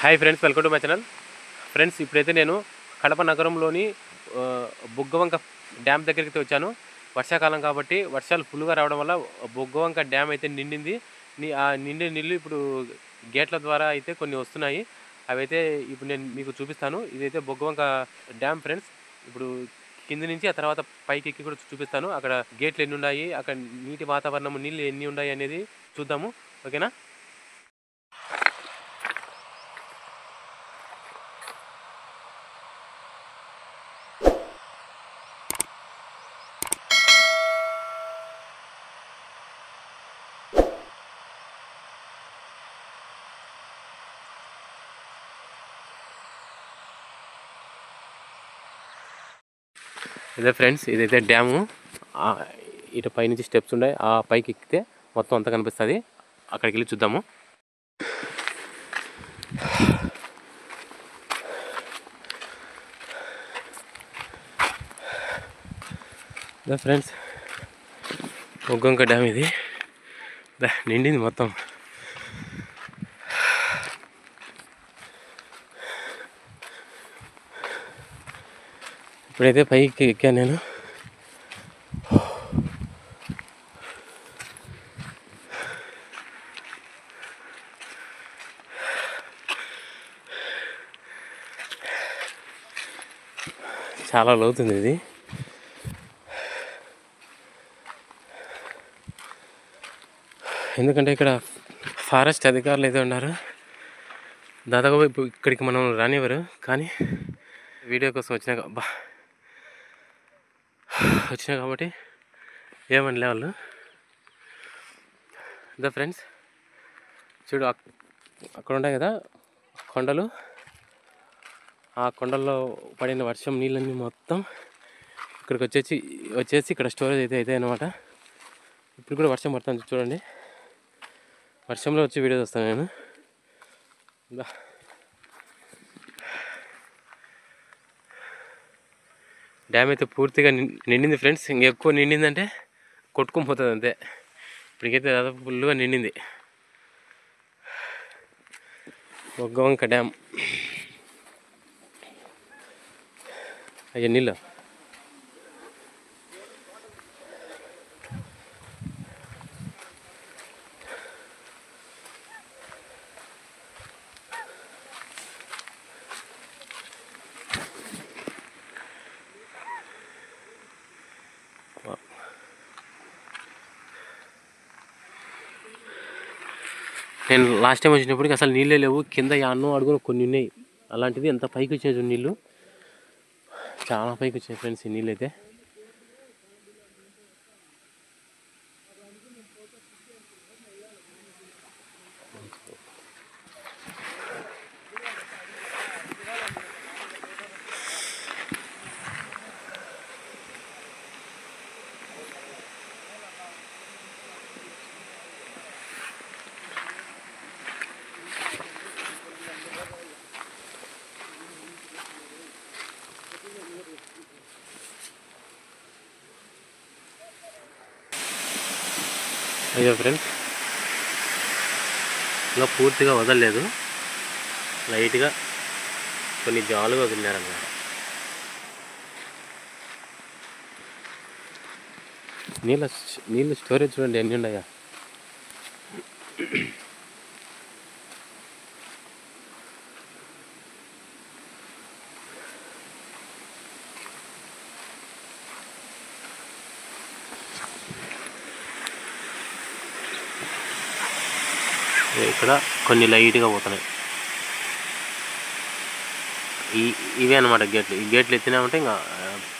Hi friends, welcome to my channel. Friends, ఇప్పుడైతే నేను కడప నగరంలోని బుగ్గవంక డ్యామ్ దగ్గరికి వచ్చాను. వర్షాకాలం కాబట్టి వర్షాలు ఫుల్గా రావడం వల్ల బుగ్గవంక డ్యామ్ అయితే నిండింది. ఆ నిండే నీళ్ళు ఇప్పుడు గేట్ల ద్వారా అయితే కొన్ని వస్తున్నాయి. అవైతే ఇప్పుడు నేను మీకు చూపిస్తాను. ఇదైతే బుగ్గవంక డ్యామ్ ఫ్రెండ్స్. ఇప్పుడు కింది నుంచి ఆ తర్వాత పైకి ఎక్కి కూడా చూపిస్తాను. అక్కడ గేట్లు ఎన్ని ఉన్నాయి, అక్కడ నీటి వాతావరణం, నీళ్ళు ఎన్ని ఉన్నాయి అనేది చూద్దాము. ఓకేనా? ఇదే ఫ్రెండ్స్, ఇదైతే డ్యాము. ఇటు పైనుంచి స్టెప్స్ ఉన్నాయి. ఆ పైకి ఎక్కితే మొత్తం అంతా కనిపిస్తుంది. అక్కడికి వెళ్ళి చూద్దాము. ఇదే ఫ్రెండ్స్, బుగ్గవంక డ్యామ్. ఇది నిండింది మొత్తం. ఇప్పుడైతే పైకి ఎక్కాను నేను. చాలా లోతుంది ఇది. ఎందుకంటే ఇక్కడ ఫారెస్ట్ అధికారులు అయితే ఉన్నారు. దాదాపు ఇప్పుడు ఇక్కడికి మనం రానివ్వరు, కానీ వీడియో కోసం వచ్చినా కాబట్టి ఏమనలే వాళ్ళు. ఇదా ఫ్రెండ్స్, చూడు అక్కడ ఉంటాయి కదా కొండలు. ఆ కొండల్లో పడిన వర్షం నీళ్ళన్నీ మొత్తం ఇక్కడికి వచ్చేసి ఇక్కడ స్టోరేజ్ అయితే అన్నమాట. ఇప్పుడు కూడా వర్షం పడుతుంది చూడండి. వర్షంలో వచ్చి వీడియో వస్తాను నేను. డ్యామ్ అయితే పూర్తిగా నిండింది ఫ్రెండ్స్. ఇంకెక్కువ నిండిందంటే కొట్టుకొని పోతుంది అంతే. ఇప్పటికైతే దాదాపు ఫుల్గా నిండింది బుగ్గవంక డ్యామ్. అయ్యా నీళ్ళు. నేను లాస్ట్ టైం వచ్చినప్పటికి అసలు నీళ్ళే లేవు. కింద యాన్నో అడుగున కొన్ని ఉన్నాయి. అలాంటిది ఎంత పైకి వచ్చేది నీళ్ళు, చాలా పైకి వచ్చాయి ఫ్రెండ్స్ ఈ నీళ్ళు అయితే. అయ్యో ఫ్రెండ్స్, ఇంకా పూర్తిగా వదలలేదు. లైట్గా కొన్ని జాలుగా వదిలినారన్నమాట. నీళ్ళు స్టోరేజ్ చూడండి ఎన్ని ఉన్నాయా. ఇక్కడ కొన్ని లైట్గా పోతున్నాయి. ఇవే అనమాట గేట్లు. ఈ గేట్లు ఎత్తినామంటే ఇంకా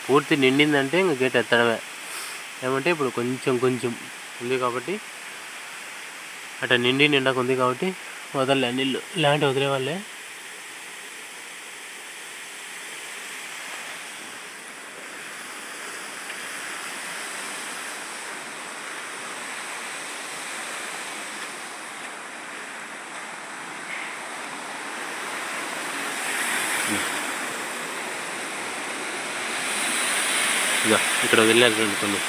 పూర్తి నిండిందంటే ఇంకా గేట్ ఎత్తడమే. ఏమంటే ఇప్పుడు కొంచెం ఉంది కాబట్టి, అట్లా నిండాక ఉంది కాబట్టి వదలలే నీళ్ళు. ఇలాంటి వదిలే వాళ్ళే. ఇక్కడ వదిలేరు కొన్ని.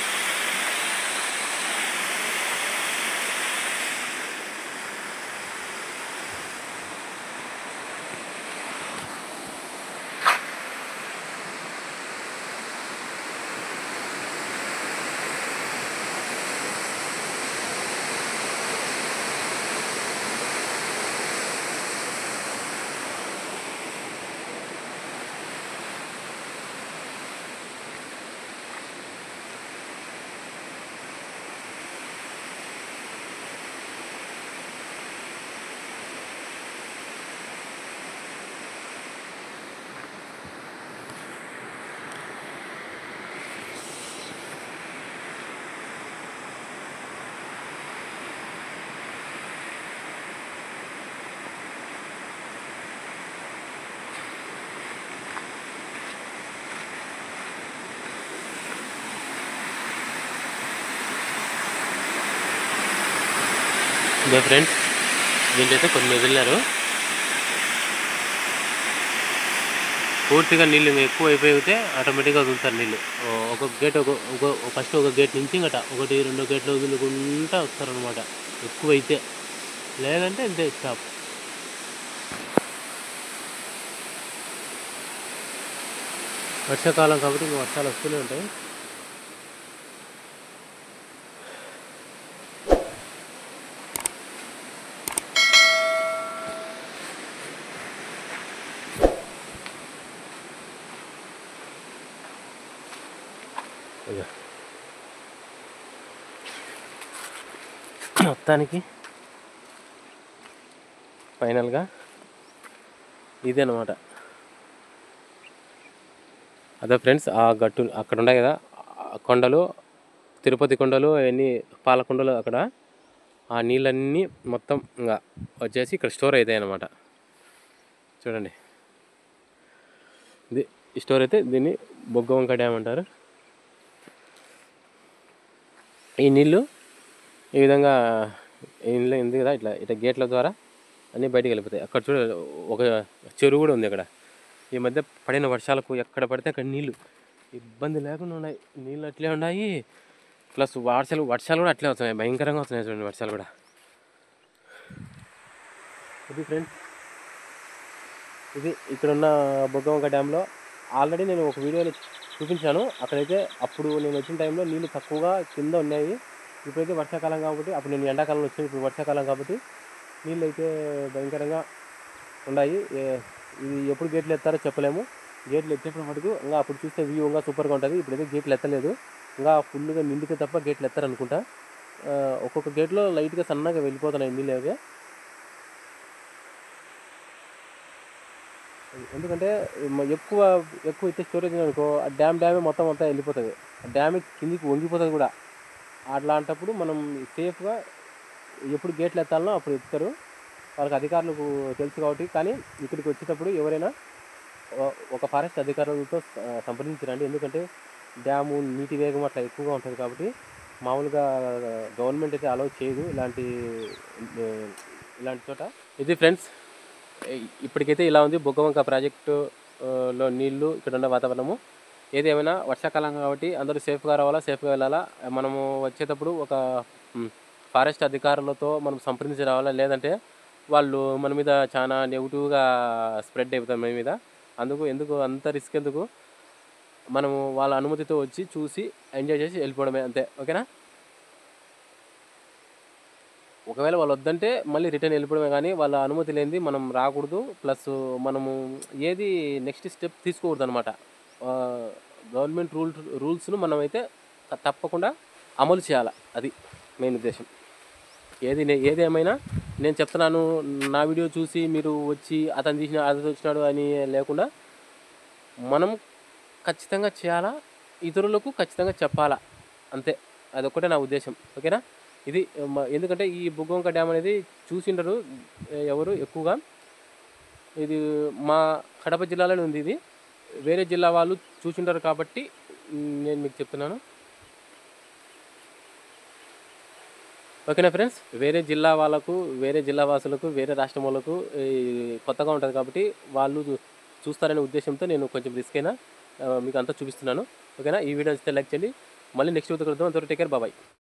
ఇదే ఫ్రెండ్స్, దీంట్లో కొన్ని వదిలినారు. పూర్తిగా నీళ్ళు ఎక్కువ అయిపోయితే ఆటోమేటిక్గా వదులుతారు నీళ్ళు. ఒక గేట్ ఫస్ట్ ఒక గేట్ నుంచి ఇంకట 1-2 గేట్లు వదులుకుంటా వస్తారనమాట ఎక్కువైతే. లేదంటే అంతే స్టాప్. వర్షాకాలం కాబట్టి ఇంకా వర్షాలు వస్తూనే ఉంటాయి. మొత్తానికి ఫైనల్గా ఇదే అనమాట. అదే ఫ్రెండ్స్, ఆ గట్టు అక్కడ ఉన్నాయి కదా కొండలు, తిరుపతి కొండలు, అవన్నీ పాలకొండలు. అక్కడ ఆ నీళ్ళన్నీ మొత్తం ఇంకా వచ్చేసి ఇక్కడ స్టోర్ అవుతాయి అన్నమాట. చూడండి, ఇది స్టోర్ అయితే దీన్ని బొగ్గవంక డ్యామ్ అంటారు. ఈ నీళ్ళు ఈ విధంగా ఇంట్లో ఉంది కదా, ఇట్లా ఇట్లా గేట్ల ద్వారా అన్నీ బయటికి వెళ్ళిపోతాయి. అక్కడ చూడ ఒక చెరువు కూడా ఉంది అక్కడ. ఈ మధ్య పడిన వర్షాలకు ఎక్కడ పడితే అక్కడ నీళ్ళు ఇబ్బంది లేకుండా ఉన్నాయి. నీళ్ళు అట్లే ఉన్నాయి, ప్లస్ వర్షాలు కూడా అట్లే వస్తున్నాయి, భయంకరంగా వస్తున్నాయి. చూడండి వర్షాలు కూడా. ఇది ఫ్రెండ్స్, ఇది ఇక్కడున్న బొగ్గవంక డ్యాంలో ఆల్రెడీ నేను ఒక వీడియోలో చూపించాను. అక్కడైతే అప్పుడు నేను వచ్చిన టైంలో నీళ్ళు తక్కువగా కింద ఉన్నాయి. ఇప్పుడైతే వర్షాకాలం కాబట్టి, అప్పుడు నేను ఎండాకాలంలో వచ్చాను, ఇప్పుడు వర్షాకాలం కాబట్టి నీళ్ళు అయితే భయంకరంగా ఉన్నాయి. ఇది ఎప్పుడు గేట్లు ఎత్తారో చెప్పలేము. గేట్లు ఎత్తేప్పుడు మటుకు ఇంకా అప్పుడు చూస్తే వ్యూ ఇంకా సూపర్గా ఉంటుంది. ఇప్పుడైతే గేట్లు ఎత్తలేదు, ఇంకా ఫుల్గా నిండితే తప్ప గేట్లు ఎత్తారు అనుకుంటా. ఒక్కొక్క గేట్లో లైట్గా సన్నగా వెళ్ళిపోతున్నాయి నీళ్ళు. ఎందుకంటే ఎక్కువ అయితే స్టోరేజ్ అనుకో, ఆ డ్యామే మొత్తం అంతా వెళ్ళిపోతుంది. ఆ డ్యామే కిందికి వంగిపోతుంది కూడా. అట్లాంటప్పుడు మనం సేఫ్గా ఎప్పుడు గేట్లు ఎత్తాలనో అప్పుడు ఎత్తారు. వాళ్ళకి అధికారులకు తెలుసు కాబట్టి. కానీ ఇక్కడికి వచ్చేటప్పుడు ఎవరైనా ఒక ఫారెస్ట్ అధికారులతో సంప్రదించరండి. ఎందుకంటే డ్యాము నీటి వేగం అట్లా ఎక్కువగా ఉంటుంది కాబట్టి మామూలుగా గవర్నమెంట్ అయితే అలౌ చేయదు ఇలాంటి చోట. ఇది ఫ్రెండ్స్, ఇప్పటికైతే ఇలా ఉంది బొగ్గవంక ప్రాజెక్టులో నీళ్లు, ఇక్కడ ఉన్న వాతావరణము. ఏదేమైనా వర్షాకాలం కాబట్టి అందరూ సేఫ్గా రావాలా, సేఫ్గా వెళ్ళాలా. మనము వచ్చేటప్పుడు ఒక ఫారెస్ట్ అధికారులతో మనం సంప్రదించి రావాలా, లేదంటే వాళ్ళు మన మీద చాలా నెగిటివ్గా స్ప్రెడ్ అయిపోతారు మన మీద. ఎందుకు అంత రిస్క్ ఎందుకు, మనము వాళ్ళ అనుమతితో వచ్చి చూసి ఎంజాయ్ చేసి వెళ్ళిపోవడమే అంతే. ఓకేనా? ఒకవేళ వాళ్ళు వద్దంటే మళ్ళీ రిటర్న్ వెళ్ళిపోవడమే, కానీ వాళ్ళ అనుమతి లేనిది మనం రాకూడదు. ప్లస్ మనము ఏది నెక్స్ట్ స్టెప్ తీసుకోకూడదు అనమాట. గవర్నమెంట్ రూల్స్ను మనమైతే తప్పకుండా అమలు చేయాలి. అది మెయిన్ ఉద్దేశం. ఏదేమైనా నేను చెప్తున్నాను, నా వీడియో చూసి మీరు వచ్చి అతను వచ్చినాడు అని లేకుండా మనం ఖచ్చితంగా చేయాలా, ఇతరులకు ఖచ్చితంగా చెప్పాలా, అంతే. అదొక్కటే నా ఉద్దేశం. ఓకేనా? ఇది ఎందుకంటే ఈ బొగ్గవంక డ్యామ్ అనేది చూసిండరు ఎవరు ఎక్కువగా. ఇది మా కడప జిల్లాలోనే ఉంది. ఇది వేరే జిల్లా వాళ్ళు చూసిండరు కాబట్టి నేను మీకు చెప్తున్నాను. ఓకేనా ఫ్రెండ్స్? వేరే జిల్లా వాళ్ళకు, వేరే జిల్లా వాసులకు, వేరే రాష్ట్రం వాళ్ళకు కొత్తగా ఉంటుంది కాబట్టి వాళ్ళు చూస్తారనే ఉద్దేశంతో నేను కొంచెం రిస్క్ అయినా మీకు అంతా చూపిస్తున్నాను. ఓకేనా? ఈ వీడియో ఇస్తే లైక్ చేయండి. మళ్ళీ నెక్స్ట్ వీడియో కలుద్దాం. అంతవరకు టేక్ కేర్, బాయ్.